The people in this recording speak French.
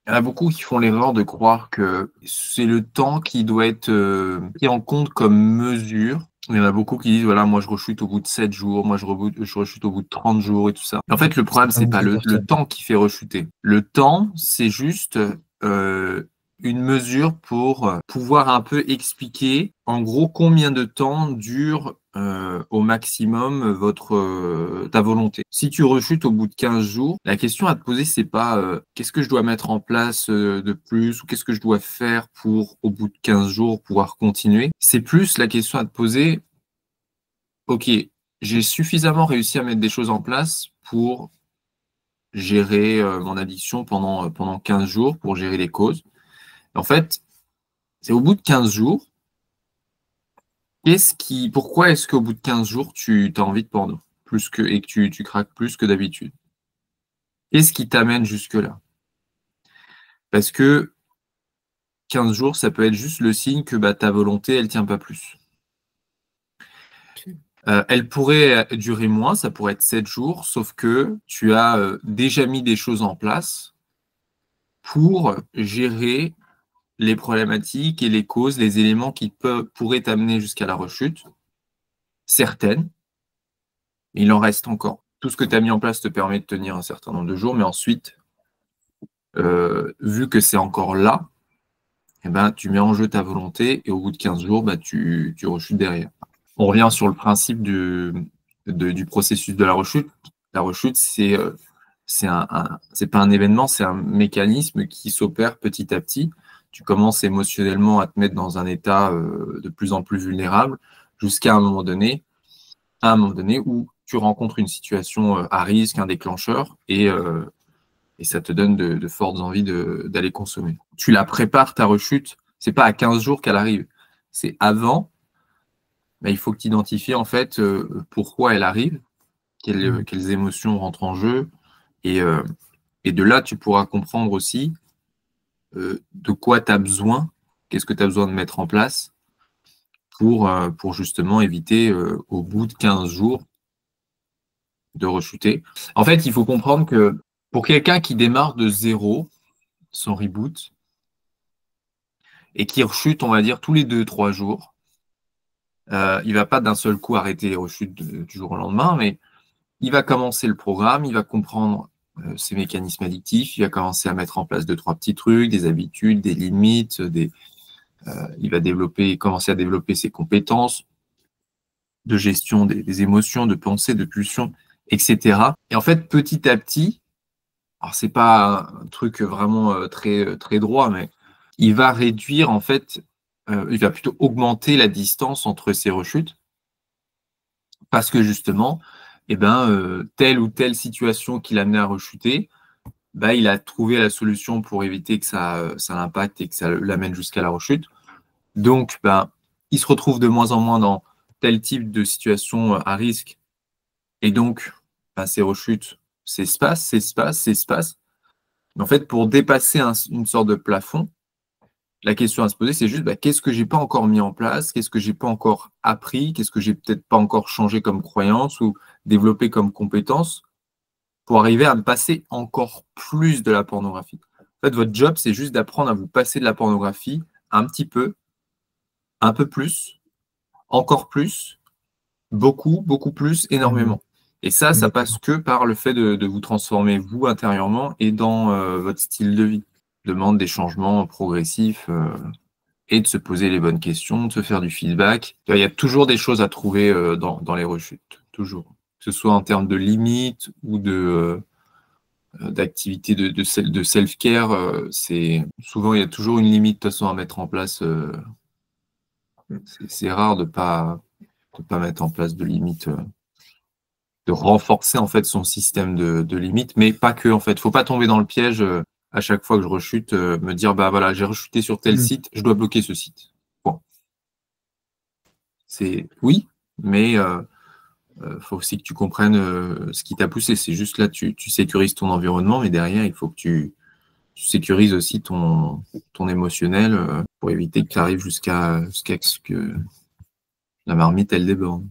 Il y en a beaucoup qui font l'erreur de croire que c'est le temps qui doit être pris en compte comme mesure. Il y en a beaucoup qui disent, voilà, moi je rechute au bout de 7 jours, moi je rechute au bout de 30 jours et tout ça. En fait, le problème, C'est pas c'est une pas vie le parfaite. temps qui fait rechuter. Le temps, c'est juste euh, une mesure pour pouvoir un peu expliquer, en gros, combien de temps dure au maximum ta volonté. Si tu rechutes au bout de 15 jours, la question à te poser, c'est pas qu'est-ce que je dois mettre en place de plus ou qu'est-ce que je dois faire pour, au bout de 15 jours, pouvoir continuer. C'est plus la question à te poser, ok, j'ai suffisamment réussi à mettre des choses en place pour gérer mon addiction pendant 15 jours, pour gérer les causes. En fait, c'est au bout de 15 jours, pourquoi est-ce qu'au bout de 15 jours, tu as envie de porno et que tu craques plus que d'habitude? Qu'est-ce qui t'amène jusque-là? Parce que 15 jours, ça peut être juste le signe que bah, ta volonté, elle tient pas plus. Elle pourrait durer moins, ça pourrait être 7 jours, sauf que tu as déjà mis des choses en place pour gérer les problématiques et les causes, les éléments qui pourraient t'amener jusqu'à la rechute. Certaines, il en reste encore. Tout ce que tu as mis en place te permet de tenir un certain nombre de jours, mais ensuite, vu que c'est encore là, eh ben, tu mets en jeu ta volonté et au bout de 15 jours, bah, tu rechutes derrière. On revient sur le principe du processus de la rechute. La rechute, c'est pas un événement, c'est un mécanisme qui s'opère petit à petit. Tu commences émotionnellement à te mettre dans un état de plus en plus vulnérable jusqu'à un moment donné où tu rencontres une situation à risque, un déclencheur, et ça te donne de fortes envies d'aller consommer. Tu la prépares, ta rechute, c'est pas à 15 jours qu'elle arrive, c'est avant, mais il faut que tu identifies en fait pourquoi elle arrive, Mm. quelles émotions rentrent en jeu, et, euh, et de là, tu pourras comprendre aussi de quoi tu as besoin, qu'est-ce que tu as besoin de mettre en place pour justement éviter au bout de 15 jours de rechuter. En fait, il faut comprendre que pour quelqu'un qui démarre de zéro, son reboot, et qui rechute, on va dire, tous les 2, 3 jours, il va pas d'un seul coup arrêter les rechutes du jour au lendemain, mais il va commencer le programme, il va comprendre ses mécanismes addictifs, il va commencer à mettre en place 2, 3 petits trucs, des habitudes, des limites, il va commencer à développer ses compétences de gestion des émotions, de pensée, de pulsions, etc. Et en fait, petit à petit, alors c'est pas un truc vraiment très droit, mais il va réduire en fait, il va plutôt augmenter la distance entre ses rechutes parce que justement, eh ben, telle ou telle situation qui l'amenait à rechuter, bah, il a trouvé la solution pour éviter que ça l'impacte et que ça l'amène jusqu'à la rechute. Donc, ben, il se retrouve de moins en moins dans tel type de situation à risque. Et donc, ben, ces rechutes s'espacent. Mais en fait, pour dépasser une sorte de plafond, la question à se poser, c'est juste bah, qu'est-ce que j'ai pas encore mis en place, qu'est-ce que j'ai pas encore appris, qu'est-ce que j'ai peut-être pas encore changé comme croyance ou développé comme compétence pour arriver à me passer encore plus de la pornographie. En fait, votre job, c'est juste d'apprendre à vous passer de la pornographie un petit peu, un peu plus, encore plus, beaucoup, beaucoup plus, Mm. énormément. Et ça passe Exactement. que par le fait de vous transformer vous intérieurement et dans votre style de vie. Demande des changements progressifs et de se poser les bonnes questions, de se faire du feedback. Il y a toujours des choses à trouver dans les rechutes, toujours. Que ce soit en termes de limites ou d'activités de self-care, souvent il y a toujours une limite de toute façon à mettre en place. C'est rare de pas mettre en place de limites, de renforcer en fait son système de limites, mais pas que en fait. Faut pas tomber dans le piège à chaque fois que je rechute, me dire bah voilà j'ai rechuté sur tel Mm. site, je dois bloquer ce site. Bon, c'est oui, mais faut aussi que tu comprennes ce qui t'a poussé. C'est juste là, tu sécurises ton environnement, mais derrière, il faut que tu sécurises aussi ton émotionnel pour éviter que tu arrives jusqu'à ce que la marmite, elle déborde.